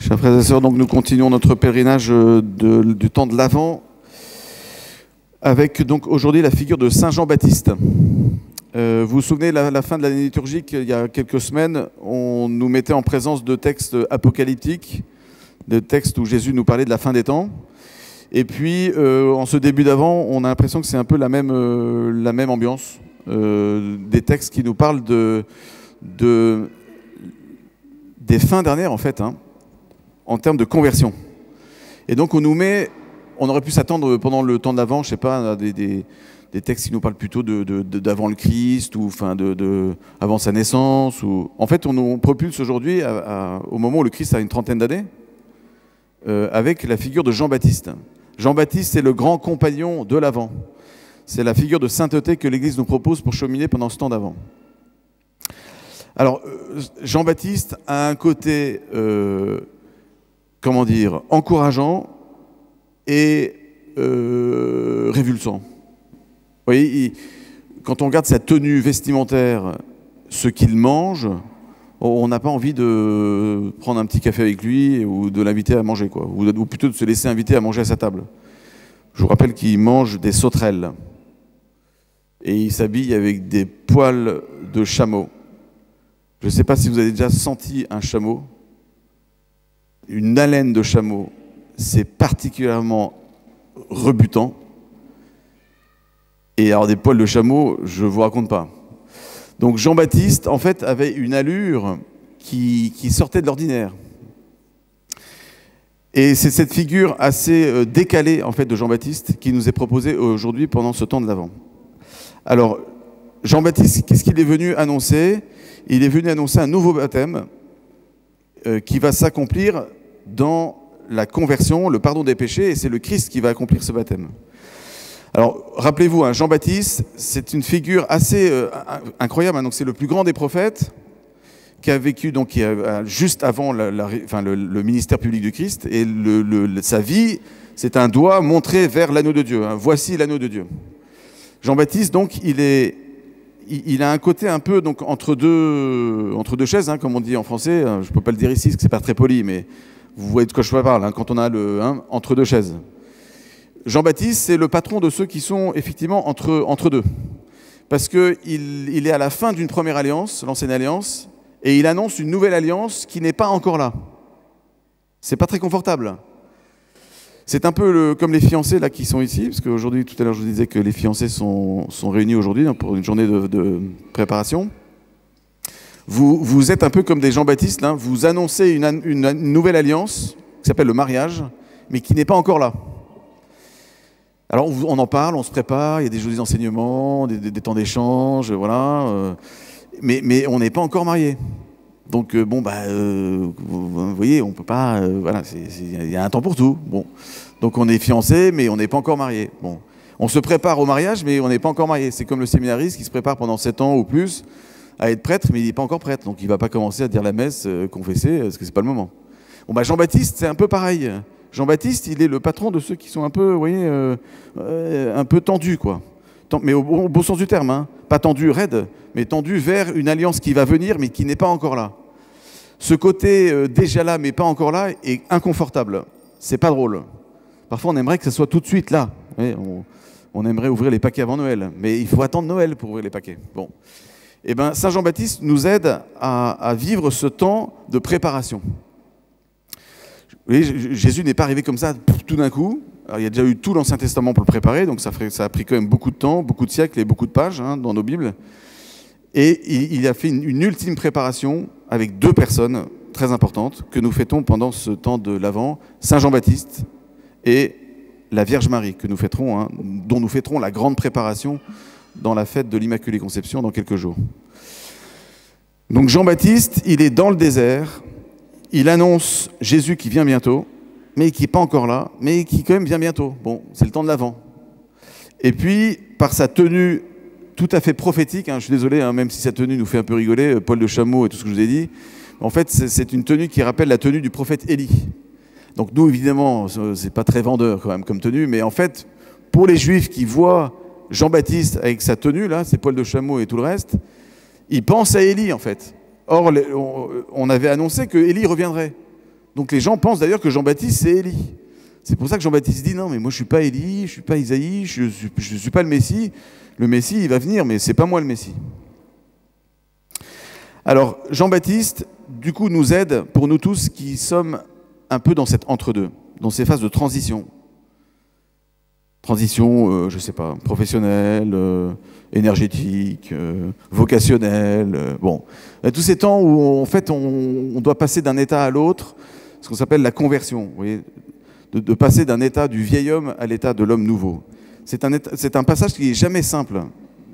Chers frères et sœurs, donc nous continuons notre pèlerinage du temps de l'Avent avec donc aujourd'hui la figure de Saint Jean-Baptiste. Vous vous souvenez, la fin de l'année liturgique, il y a quelques semaines, on nous mettait en présence de textes apocalyptiques, de textes où Jésus nous parlait de la fin des temps. Et puis, en ce début d'Avent, on a l'impression que c'est un peu la même ambiance, des textes qui nous parlent des fins dernières, en fait, hein, en termes de conversion. Et donc, on aurait pu s'attendre pendant le temps de l'Avent, je sais pas, à des textes qui nous parlent plutôt d'avant le Christ, ou enfin avant sa naissance. En fait, on propulse aujourd'hui au moment où le Christ a une trentaine d'années, avec la figure de Jean-Baptiste. Jean-Baptiste, c'est le grand compagnon de l'Avent. C'est la figure de sainteté que l'Église nous propose pour cheminer pendant ce temps d'Avent. Alors, Jean-Baptiste a un côté, comment dire, encourageant et révulsant. Vous voyez, quand on regarde sa tenue vestimentaire, ce qu'il mange, on n'a pas envie de prendre un petit café avec lui ou de l'inviter à manger, quoi. Ou plutôt de se laisser inviter à manger à sa table. Je vous rappelle qu'il mange des sauterelles et il s'habille avec des poils de chameau. Je ne sais pas si vous avez déjà senti un chameau. Une haleine de chameau, c'est particulièrement rebutant. Et alors des poils de chameau, je ne vous raconte pas. Donc Jean-Baptiste, en fait, avait une allure qui sortait de l'ordinaire. Et c'est cette figure assez décalée, en fait, de Jean-Baptiste qui nous est proposée aujourd'hui pendant ce temps de l'Avent. Alors, Jean-Baptiste, qu'est-ce qu'il est venu annoncer? Il est venu annoncer un nouveau baptême qui va s'accomplir dans la conversion, le pardon des péchés, et c'est le Christ qui va accomplir ce baptême. Alors, rappelez-vous, hein, Jean-Baptiste, c'est une figure assez incroyable. Hein, donc, c'est le plus grand des prophètes qui a vécu donc, juste avant le ministère public du Christ. Et sa vie, c'est un doigt montré vers l'agneau de Dieu. Hein. Voici l'agneau de Dieu. Jean-Baptiste, donc, il a un côté un peu donc, entre deux chaises, hein, comme on dit en français. Je ne peux pas le dire ici parce que ce n'est pas très poli, mais vous voyez de quoi je parle, hein, quand on a entre deux chaises. Jean-Baptiste, c'est le patron de ceux qui sont effectivement entre deux. Parce qu'il est à la fin d'une première alliance, l'ancienne alliance, et il annonce une nouvelle alliance qui n'est pas encore là. C'est pas très confortable. C'est un peu comme les fiancés là qui sont ici, parce qu'aujourd'hui, tout à l'heure, je vous disais que les fiancés sont réunis aujourd'hui pour une journée de préparation. Vous êtes un peu comme des Jean-Baptiste, hein, vous annoncez une nouvelle alliance qui s'appelle le mariage, mais qui n'est pas encore là. Alors on en parle, on se prépare, il y a des jolis enseignements, des temps d'échange, voilà. Mais on n'est pas encore marié. Donc vous voyez, on peut pas. Voilà, il y a un temps pour tout. Bon, donc on est fiancé, mais on n'est pas encore marié. Bon, on se prépare au mariage, mais on n'est pas encore marié. C'est comme le séminariste qui se prépare pendant 7 ans ou plus à être prêtre, mais il n'est pas encore prêtre. Donc il ne va pas commencer à dire la messe, confesser, parce que c'est pas le moment. Bon, Jean-Baptiste, c'est un peu pareil. Jean-Baptiste, il est le patron de ceux qui sont un peu, vous voyez, un peu tendus, quoi. Mais au bon sens du terme, hein. Pas tendus, raides, mais tendus vers une alliance qui va venir, mais qui n'est pas encore là. Ce côté déjà là, mais pas encore là, est inconfortable. C'est pas drôle. Parfois, on aimerait que ça soit tout de suite là. On aimerait ouvrir les paquets avant Noël, mais il faut attendre Noël pour ouvrir les paquets. Bon. Eh bien, Saint Jean-Baptiste nous aide à vivre ce temps de préparation. Vous voyez, Jésus n'est pas arrivé comme ça tout d'un coup. Alors, il y a déjà eu tout l'Ancien Testament pour le préparer, donc ça a pris quand même beaucoup de temps, beaucoup de siècles et beaucoup de pages hein, dans nos Bibles. Et il a fait une ultime préparation avec 2 personnes très importantes que nous fêtons pendant ce temps de l'Avent, Saint Jean-Baptiste et la Vierge Marie, que nous fêterons, hein, dont nous fêterons la grande préparation dans la fête de l'Immaculée Conception dans quelques jours. Donc Jean-Baptiste, il est dans le désert. Il annonce Jésus qui vient bientôt, mais qui n'est pas encore là, mais qui quand même vient bientôt. Bon, c'est le temps de l'Avent. Et puis, par sa tenue tout à fait prophétique, hein, je suis désolé, hein, même si sa tenue nous fait un peu rigoler, poil de chameau et tout ce que je vous ai dit, en fait, c'est une tenue qui rappelle la tenue du prophète Élie. Donc nous, évidemment, c'est pas très vendeur quand même comme tenue, mais en fait, pour les Juifs qui voient Jean-Baptiste avec sa tenue, là, ses poils de chameau et tout le reste, ils pensent à Élie, en fait. Or, on avait annoncé que Élie reviendrait. Donc les gens pensent d'ailleurs que Jean-Baptiste, c'est Élie. C'est pour ça que Jean-Baptiste dit, non, mais moi je ne suis pas Élie, je ne suis pas Isaïe, je ne suis pas le Messie. Le Messie, il va venir, mais ce n'est pas moi le Messie. Alors, Jean-Baptiste, du coup, nous aide pour nous tous qui sommes un peu dans cet entre-deux, dans ces phases de transition. Transition, je ne sais pas, professionnelle, énergétique, vocationnelle, bon. Tous ces temps où, en fait, on doit passer d'un état à l'autre, ce qu'on s'appelle la conversion, vous voyez, de passer d'un état du vieil homme à l'état de l'homme nouveau. C'est un passage qui n'est jamais simple,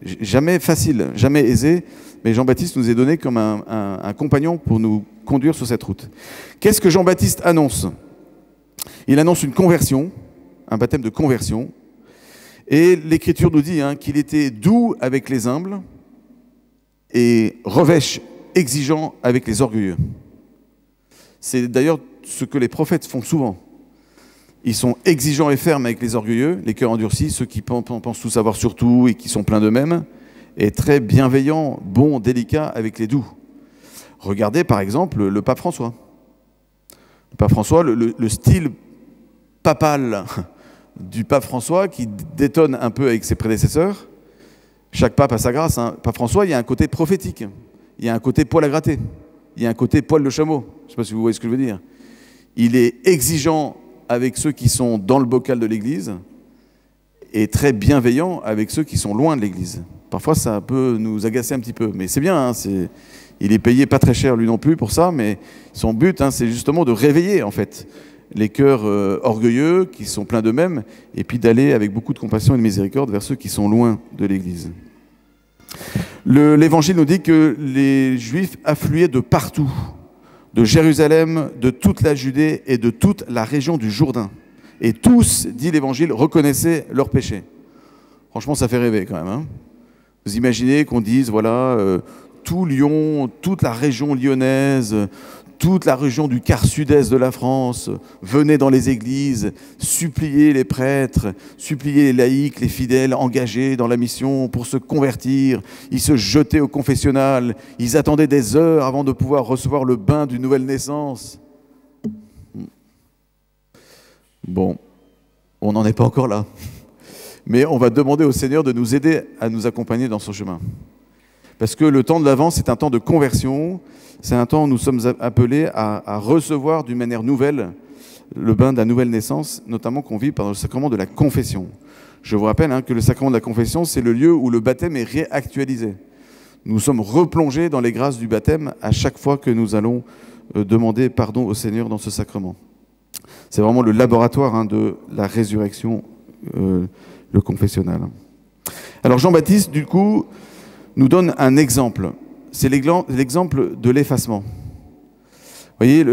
jamais facile, jamais aisé, mais Jean-Baptiste nous est donné comme un compagnon pour nous conduire sur cette route. Qu'est-ce que Jean-Baptiste annonce? Il annonce une conversion, un baptême de conversion, et l'Écriture nous dit qu'il était doux avec les humbles et revêche exigeant avec les orgueilleux. C'est d'ailleurs ce que les prophètes font souvent. Ils sont exigeants et fermes avec les orgueilleux, les cœurs endurcis, ceux qui pensent tout savoir sur tout et qui sont pleins d'eux-mêmes, et très bienveillants, bons, délicats avec les doux. Regardez par exemple le pape François. Le pape François, le style papal du pape François qui détonne un peu avec ses prédécesseurs. Chaque pape a sa grâce. Pape François, il y a un côté prophétique, il y a un côté poil à gratter, il y a un côté poil de chameau. Je ne sais pas si vous voyez ce que je veux dire. Il est exigeant avec ceux qui sont dans le bocal de l'Église et très bienveillant avec ceux qui sont loin de l'Église. Parfois, ça peut nous agacer un petit peu, mais c'est bien. Il est payé pas très cher lui non plus pour ça, mais son but, c'est justement de réveiller en fait les cœurs orgueilleux qui sont pleins d'eux-mêmes et puis d'aller avec beaucoup de compassion et de miséricorde vers ceux qui sont loin de l'Église. L'Évangile nous dit que les Juifs affluaient de partout, de Jérusalem, de toute la Judée et de toute la région du Jourdain. Et tous, dit l'Évangile, reconnaissaient leurs péchés. Franchement, ça fait rêver quand même. Vous imaginez qu'on dise, voilà, tout Lyon, toute la région lyonnaise, toute la région du quart sud-est de la France, venait dans les églises, supplier les prêtres, supplier les laïcs, les fidèles engagés dans la mission pour se convertir. Ils se jetaient au confessionnal, ils attendaient des heures avant de pouvoir recevoir le bain d'une nouvelle naissance. Bon, on n'en est pas encore là. Mais on va demander au Seigneur de nous aider à nous accompagner dans son chemin. Parce que le temps de l'Avent, c'est un temps de conversion, c'est un temps où nous sommes appelés à recevoir d'une manière nouvelle le bain de la nouvelle naissance, notamment qu'on vit par le sacrement de la confession. Je vous rappelle que le sacrement de la confession, c'est le lieu où le baptême est réactualisé. Nous sommes replongés dans les grâces du baptême à chaque fois que nous allons demander pardon au Seigneur dans ce sacrement. C'est vraiment le laboratoire de la résurrection, le confessionnal. Alors Jean-Baptiste, du coup, nous donne un exemple. C'est l'exemple de l'effacement. Vous voyez,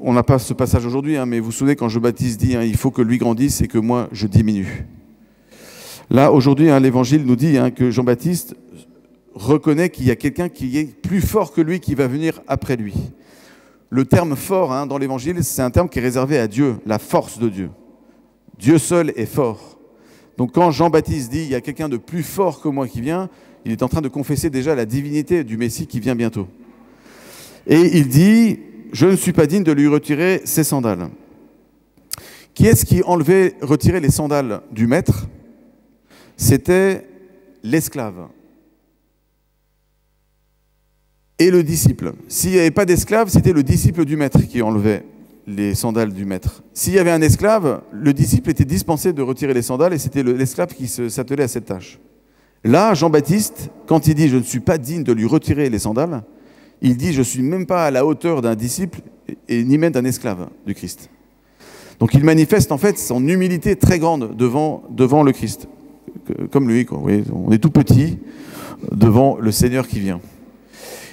on n'a pas ce passage aujourd'hui, mais vous vous souvenez quand Jean-Baptiste dit il faut que lui grandisse et que moi je diminue. Là, aujourd'hui, l'Évangile nous dit que Jean-Baptiste reconnaît qu'il y a quelqu'un qui est plus fort que lui qui va venir après lui. Le terme fort dans l'Évangile, c'est un terme qui est réservé à Dieu, la force de Dieu. Dieu seul est fort. Donc quand Jean-Baptiste dit il y a quelqu'un de plus fort que moi qui vient, il est en train de confesser déjà la divinité du Messie qui vient bientôt. Et il dit « Je ne suis pas digne de lui retirer ses sandales ». Qui est-ce qui retirait les sandales du maître? C'était l'esclave et le disciple. S'il n'y avait pas d'esclave, c'était le disciple du maître qui enlevait les sandales du maître. S'il y avait un esclave, le disciple était dispensé de retirer les sandales et c'était l'esclave qui s'attelait à cette tâche. Là, Jean-Baptiste, quand il dit « je ne suis pas digne de lui retirer les sandales », il dit « je ne suis même pas à la hauteur d'un disciple et ni même d'un esclave du Christ ». Donc il manifeste en fait son humilité très grande devant le Christ. Comme lui, quoi. Vous voyez, on est tout petit devant le Seigneur qui vient.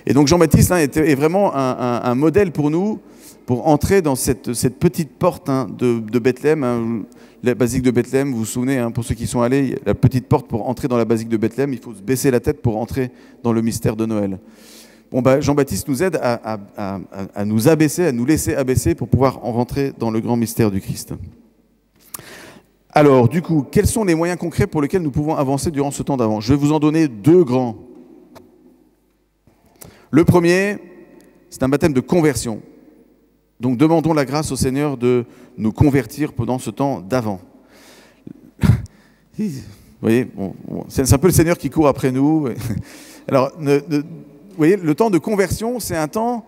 Et donc Jean-Baptiste est vraiment un modèle pour nous, pour entrer dans cette petite porte de Bethléem, la basilique de Bethléem. Vous vous souvenez, pour ceux qui sont allés, la petite porte pour entrer dans la basilique de Bethléem, il faut se baisser la tête pour entrer dans le mystère de Noël. Bon, Jean-Baptiste nous aide à nous abaisser, à nous laisser abaisser pour pouvoir en rentrer dans le grand mystère du Christ. Alors, du coup, quels sont les moyens concrets pour lesquels nous pouvons avancer durant ce temps d'avant? Je vais vous en donner deux grands. Le premier, c'est un baptême de conversion. Donc demandons la grâce au Seigneur de nous convertir pendant ce temps d'avant. Vous voyez, c'est un peu le Seigneur qui court après nous. Alors, vous voyez, le temps de conversion, c'est un temps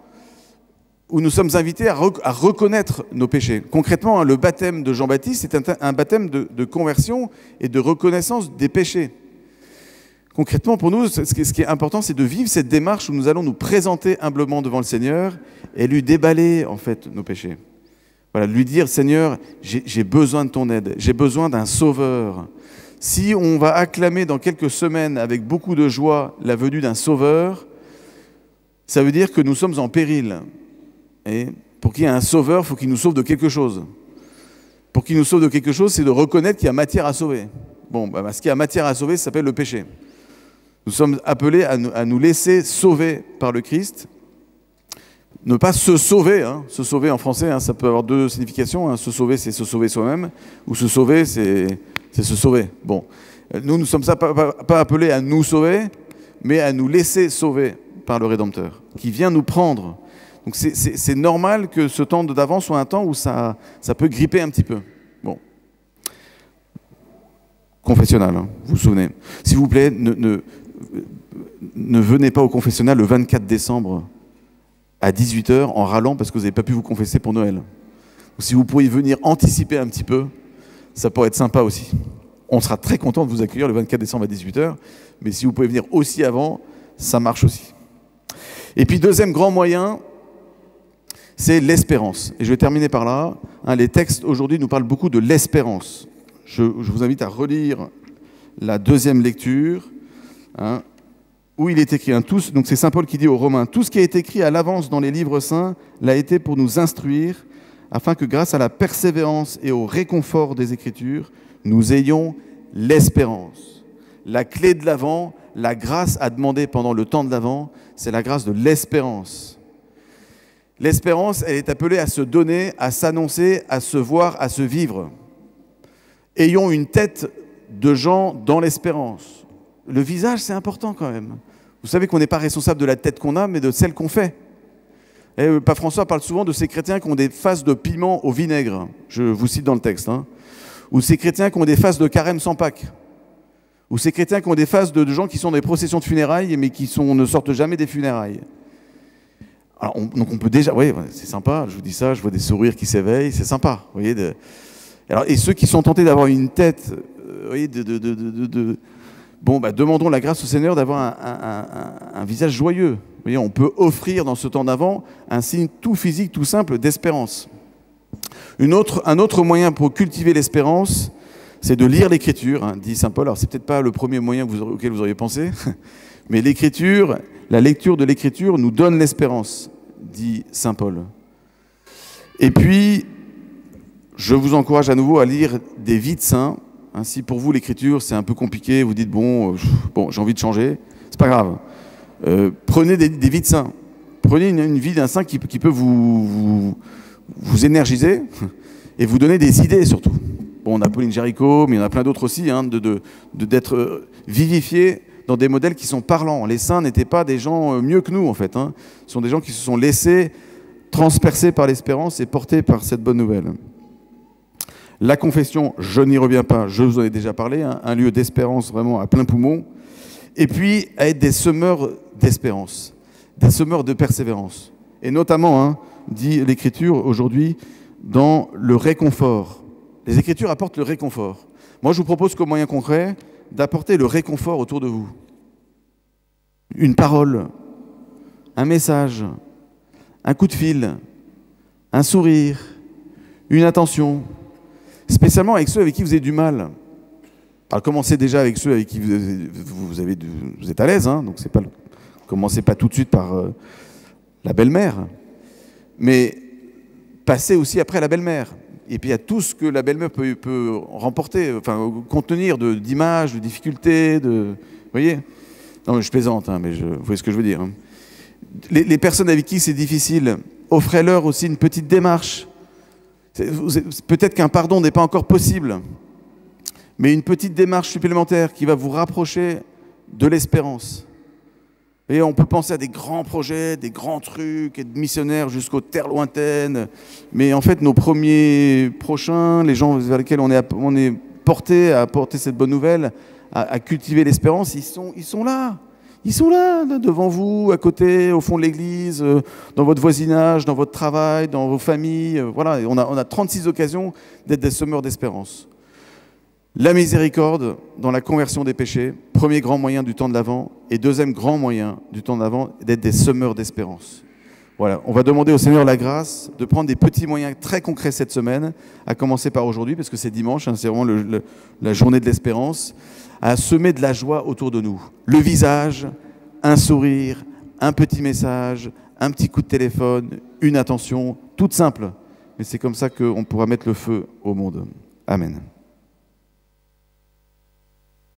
où nous sommes invités à reconnaître nos péchés. Concrètement, le baptême de Jean-Baptiste est un baptême de conversion et de reconnaissance des péchés. Concrètement, pour nous, ce qui est important, c'est de vivre cette démarche où nous allons nous présenter humblement devant le Seigneur et lui déballer, en fait, nos péchés. Voilà, lui dire, Seigneur, j'ai besoin de ton aide, j'ai besoin d'un sauveur. Si on va acclamer dans quelques semaines avec beaucoup de joie la venue d'un sauveur, ça veut dire que nous sommes en péril. Et pour qu'il y ait un sauveur, il faut qu'il nous sauve de quelque chose. Pour qu'il nous sauve de quelque chose, c'est de reconnaître qu'il y a matière à sauver. Bon, ce qui a matière à sauver, ça s'appelle le péché. Nous sommes appelés à nous laisser sauver par le Christ. Ne pas se sauver, hein. Se sauver en français, hein, ça peut avoir deux significations. Hein. Se sauver, c'est se sauver soi-même, ou se sauver, c'est se sauver. Bon, nous ne sommes pas appelés à nous sauver, mais à nous laisser sauver par le Rédempteur, qui vient nous prendre. Donc c'est normal que ce temps d'avant soit un temps où ça peut gripper un petit peu. Bon. Confessionnal, hein, vous vous souvenez. S'il vous plaît, ne venez pas au confessionnal le 24 décembre à 18 h en râlant parce que vous n'avez pas pu vous confesser pour Noël. Ou si vous pourriez venir anticiper un petit peu, ça pourrait être sympa aussi. On sera très content de vous accueillir le 24 décembre à 18 h, mais si vous pouvez venir aussi avant, ça marche aussi. Et puis deuxième grand moyen, c'est l'espérance. Et je vais terminer par là. Hein, les textes aujourd'hui nous parlent beaucoup de l'espérance. Je vous invite à relire la deuxième lecture, hein, où il est écrit, hein, donc c'est saint Paul qui dit aux Romains, « Tout ce qui a été écrit à l'avance dans les livres saints l'a été pour nous instruire, afin que grâce à la persévérance et au réconfort des Écritures, nous ayons l'espérance. » La clé de l'avant, la grâce à demander pendant le temps de l'avant, c'est la grâce de l'espérance. L'espérance, elle est appelée à se donner, à s'annoncer, à se voir, à se vivre. Ayons une tête de gens dans l'espérance. Le visage, c'est important quand même. Vous savez qu'on n'est pas responsable de la tête qu'on a, mais de celle qu'on fait. Et Pape François parle souvent de ces chrétiens qui ont des faces de piment au vinaigre. Je vous cite dans le texte. Hein. Ou ces chrétiens qui ont des faces de carême sans Pâques. Ou ces chrétiens qui ont des faces de gens qui sont dans des processions de funérailles, mais qui ne sortent jamais des funérailles. Alors, donc on peut déjà... Oui, c'est sympa, je vous dis ça, je vois des sourires qui s'éveillent, c'est sympa. Vous voyez, Alors, et ceux qui sont tentés d'avoir une tête... vous voyez, Bon, demandons la grâce au Seigneur d'avoir un visage joyeux. Vous voyez, on peut offrir dans ce temps d'avant un signe tout physique, tout simple d'espérance. Un autre moyen pour cultiver l'espérance, c'est de lire l'Écriture, hein, dit saint Paul. Alors, c'est peut-être pas le premier moyen auquel vous auriez pensé, mais l'Écriture, la lecture de l'Écriture nous donne l'espérance, dit saint Paul. Et puis, je vous encourage à nouveau à lire des vies de saints. Si pour vous l'Écriture c'est un peu compliqué, vous dites bon j'ai envie de changer, c'est pas grave. Prenez des vies de saints. Prenez une vie d'un saint qui peut vous énergiser et vous donner des idées surtout. Bon, on a Pauline Jaricot, mais il y en a plein d'autres aussi, hein, d'être vivifiés dans des modèles qui sont parlants. Les saints n'étaient pas des gens mieux que nous en fait. Hein. Ce sont des gens qui se sont laissés transpercer par l'espérance et portés par cette bonne nouvelle. La confession, je n'y reviens pas, je vous en ai déjà parlé, hein, un lieu d'espérance vraiment à plein poumon. Et puis, à être des semeurs d'espérance, des semeurs de persévérance. Et notamment, hein, dit l'Écriture aujourd'hui, dans le réconfort. Les Écritures apportent le réconfort. Moi, je vous propose comme moyen concret d'apporter le réconfort autour de vous. Une parole, un message, un coup de fil, un sourire, une attention. Spécialement avec ceux avec qui vous avez du mal. Alors commencez déjà avec ceux avec qui vous êtes à l'aise, hein, donc c'est pas commencez pas tout de suite par la belle-mère, mais passez aussi après la belle-mère. Et puis il y a tout ce que la belle-mère peut remporter, enfin contenir d'images, de difficultés, vous voyez. Non, mais je plaisante, hein, mais vous voyez ce que je veux dire. Hein. Les personnes avec qui c'est difficile, offrez-leur aussi une petite démarche. Peut-être qu'un pardon n'est pas encore possible, mais une petite démarche supplémentaire qui va vous rapprocher de l'espérance. Et on peut penser à des grands projets, des grands trucs, être missionnaire jusqu'aux terres lointaines. Mais en fait, nos premiers prochains, les gens vers lesquels on est porté à apporter cette bonne nouvelle, à cultiver l'espérance, ils sont là. Ils sont là, devant vous, à côté, au fond de l'église, dans votre voisinage, dans votre travail, dans vos familles. Voilà, on a 36 occasions d'être des semeurs d'espérance. La miséricorde dans la conversion des péchés, premier grand moyen du temps de l'Avent, et deuxième grand moyen du temps de l'Avent, d'être des semeurs d'espérance. Voilà, on va demander au Seigneur la grâce de prendre des petits moyens très concrets cette semaine, à commencer par aujourd'hui, parce que c'est dimanche, hein, c'est vraiment la journée de l'espérance, à semer de la joie autour de nous. Le visage, un sourire, un petit message, un petit coup de téléphone, une attention, toute simple. Mais c'est comme ça qu'on pourra mettre le feu au monde. Amen.